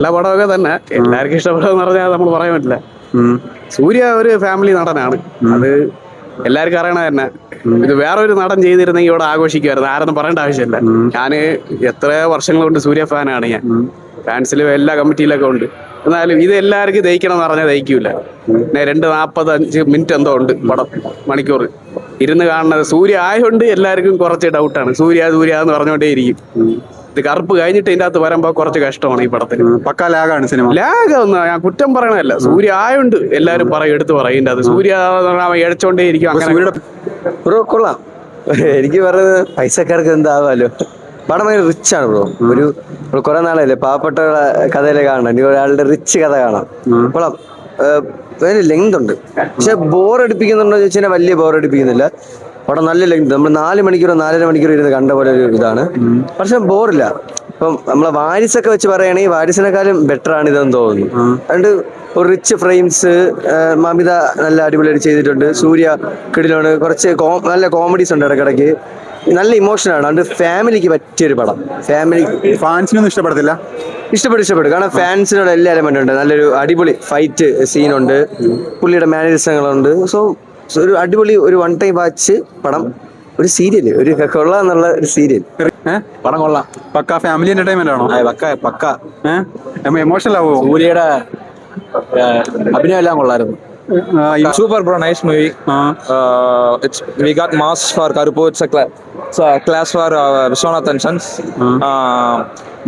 എല്ലാ പടമൊക്കെ തന്നെ എല്ലാവർക്കും ഇഷ്ടപ്പെടുമെന്ന് പറഞ്ഞാൽ നമ്മൾ പറയാൻ പറ്റില്ല. സൂര്യ ഒരു ഫാമിലി നടനാണ്, അത് എല്ലാവർക്കും അറിയണ തന്നെ. ഇത് വേറൊരു നടൻ ചെയ്തിരുന്നെങ്കിൽ ഇവിടെ ആഘോഷിക്കുമായിരുന്നു, ആരെന്നും പറയേണ്ട ആവശ്യമില്ല. ഞാൻ എത്ര വർഷങ്ങൾ കൊണ്ട് സൂര്യ ഫാനാണ്. ഞാൻ ഫാൻസിലും എല്ലാ കമ്മിറ്റിയിലൊക്കെ ഉണ്ട്. എന്നാലും ഇത് എല്ലാവർക്കും ദഹിക്കണം എന്ന് പറഞ്ഞാൽ ദഹിക്കൂല. പിന്നെ 2:45 എന്തോ ഉണ്ട് പടം, മണിക്കൂർ ഇരുന്ന് കാണുന്നത്. സൂര്യ ആയതുകൊണ്ട് എല്ലാവർക്കും കുറച്ച് ഡൗട്ടാണ്. സൂര്യ സൂര്യ എന്ന് പറഞ്ഞുകൊണ്ടേ ഇരിക്കും. ഇത് കറുപ്പ് കഴിഞ്ഞിട്ട് ഇതിൻ്റെ അകത്ത് വരുമ്പോൾ കുറച്ച് കഷ്ടമാണ് ഈ പടത്തിന്. പക്കാ ലാഗാണ് സിനിമ. ലാഗ് ഒന്നും ഞാൻ കുറ്റം പറയണല്ല, സൂര്യ ആയോണ്ട് എല്ലാവരും പറയും, എടുത്ത് പറയും. ഇതിൻ്റെ അത് സൂര്യ ഇഴച്ചോണ്ടേ ഇരിക്കും. അങ്ങനെ ബ്രോ കൊള്ളാം. എനിക്ക് പറയുന്നത് പൈസക്കാർക്ക് എന്താവാലോ. പടം ഭയങ്കര റിച്ച് ആണ് ബ്രോ. ഒരു കുറെ നാളല്ലേ പാവപ്പെട്ട കഥയിലെ കാണണം, ഇനി ഒരാളുടെ റിച്ച് കഥ കാണാം. കൊള്ളാം. അതിന് ലെങ്ത് ഉണ്ട്, പക്ഷെ ബോറടിപ്പിക്കുന്നുണ്ടോ എന്ന് ചോദിച്ചാൽ വലിയ ബോറടിപ്പിക്കുന്നില്ല. പടം നല്ല ലെങ്ത്, നമ്മൾ 4 മണിക്കൂറോ 4.5 മണിക്കൂർ ഇരുന്ന് കണ്ട പോലെ ഒരു ഇതാണ്. പക്ഷെ ബോറില്ല. ഇപ്പം നമ്മളെ വാരിസൊക്കെ വെച്ച് പറയുകയാണെങ്കിൽ വാരിസിനെക്കാളും ബെറ്റർ ആണ് ഇതെന്ന് തോന്നുന്നു. അതുകൊണ്ട് ഒരു റിച്ച് ഫ്രെയിംസ്, മമിത നല്ല അടിപൊളിയായിട്ട് ചെയ്തിട്ടുണ്ട്. സൂര്യ കിടിലാണ്. കുറച്ച് നല്ല കോമഡീസ് ഉണ്ട് ഇടയ്ക്കിടയ്ക്ക്. നല്ല ഇമോഷനാണ്. അതുകൊണ്ട് ഫാമിലിക്ക് പറ്റിയൊരു പടം. ഫാമിലി ഫാൻസിനൊന്നും ഇഷ്ടപ്പെടത്തില്ല. ഇഷ്ടപ്പെട്ടു. കാരണം ഫാൻസിനോട് എല്ലാ എലമെന്റും ഉണ്ട്. നല്ലൊരു അടിപൊളി ഫൈറ്റ് സീനുണ്ട്, പുള്ളിയുടെ മാനേജറുകളുണ്ട്. സോ ഒരു അടിപൊളി ഒരു 1 ടൈം വാച്ച് പടം. ഒരു സീരിയല്, ഒരു കൊള്ളാന്നുള്ള ഒരു സീരിയൽ. പടം കൊള്ളാം. പക്ക ഫാമിലി എന്റർടൈൻമെന്റ് ആണോ? പക്ക എമോഷണൽ ആവോ? സൂര്യയുടെ അഭിനയം എല്ലാം കൊള്ളായിരുന്നു. Super bro, nice movie. We got mass for Karupu. It's a class for Vishwanathan Sons.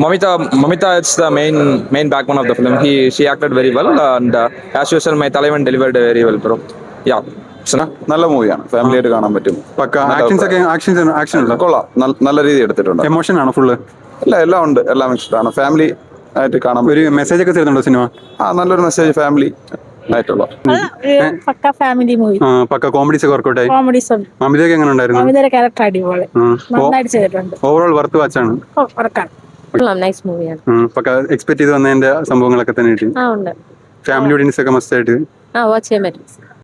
Mamita, it's the main backbone of the film. She acted very well, and as usual, my Talaivan delivered very well, bro. Yeah. നല്ല മൂവിയാണ്, family ആയിട്ട് കാണാൻ പറ്റും. പക്ക action ഉണ്ടോ? കൊള്ളാം, നല്ല രീതി എടുത്തിട്ടുണ്ട്. എമോഷൻ ആണോ ഫുള്ള്? എല്ലാം ഉണ്ട്, എല്ലാം ഇഷ്ടമാണ്. ഫാമിലി ആയിട്ട് കാണാൻ ഒരു മെസ്സേജ് ഒക്കെ തരുന്നുണ്ടോ സിനിമ? നല്ലൊരു മെസ്സേജ് ഫാമിലി ആയിട്ടുള്ള പക്ക ഫാമിലി മൂവി. പക്ക കോമഡീസ് ഒക്കെ വർക്കൗട്ട് ആയി. കോമഡീസ് ഉണ്ട്. മമിതയൊക്കെ എങ്ങനെ ഉണ്ടായിരുന്നു? മമിതയുടെ ക്യാരക്ടർ അടിപൊളി, നന്നായിട്ട് ചെയ്തിട്ടുണ്ട്. Overall worth വാച്ചാണ്. നൈസ് മൂവിയാണ്. പക്ക എക്സ്പെക്ട് ചെയ്ത് വന്നതിന്റെ സംഭവങ്ങളൊക്കെ തന്നെ കിട്ടി. ഉണ്ട്. ഫാമിലി ഓഡിയൻസ് ഒക്കെ മസ്റ്റ് ആയിട്ട് വാച്ച് ചെയ്യാൻ പറ്റും.